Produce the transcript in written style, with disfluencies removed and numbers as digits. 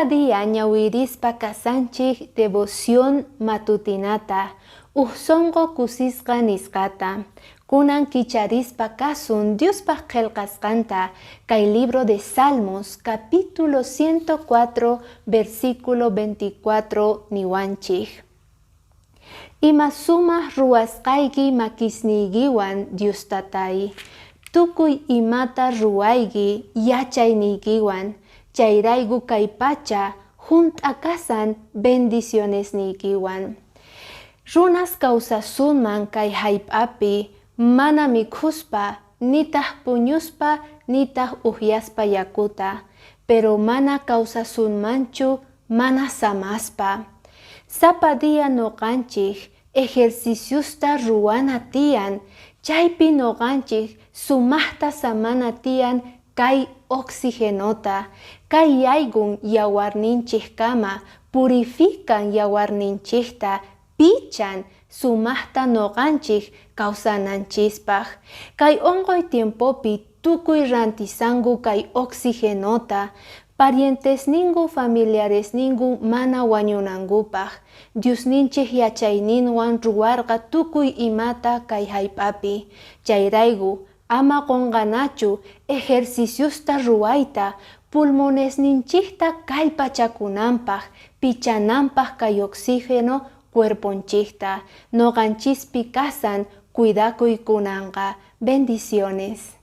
Cada día ñawirispa kasanchik devoción matutinata, uhsongo kusisqa nisqata. Kunan kicharispa kasun Diospa qelqasqanta, kay libro de Salmos, capítulo 104, versículo 24 niwanchik. Ima sumaq ruwasqayki makisniykiwan Dios tatay. Tukuy imata ruwayki yachaynikiwan. Chayraygu kay pacha junt'akasan bendicionesnikiwan. Runas kawsasunman kay hayp'api mana mikhuspa, nitaq puñuspa, nitaq uhyaspa yakuta, pero mana kawsasunmanchu mana samaspa. Sapa día noqanchik ejerciciusta ruwana tiyan, chaypi noqanchik sumaqta samana tiyan kay oxigenota, kay yaygun yawarninchik kama purifican yawarninchikta, pichan sumaqta noqanchik kawsananchispaq. Kay onqoy tiempopi tukuy rantisangu kay oxigenota, parientes ningu familiares ningu mana wañunankupaq. Diosninchik yachayninwan ruwarqa tukuy imata kay hayp'api. Chayraygu ama qunqanachu ejerciciusta ruwayta, pulmonesninchikta kallpachakunanpaq, pichananpaq kay oxígeno cuerponchikta. Noqanchispi kasan cuidakuykunanqa. Bendiciones.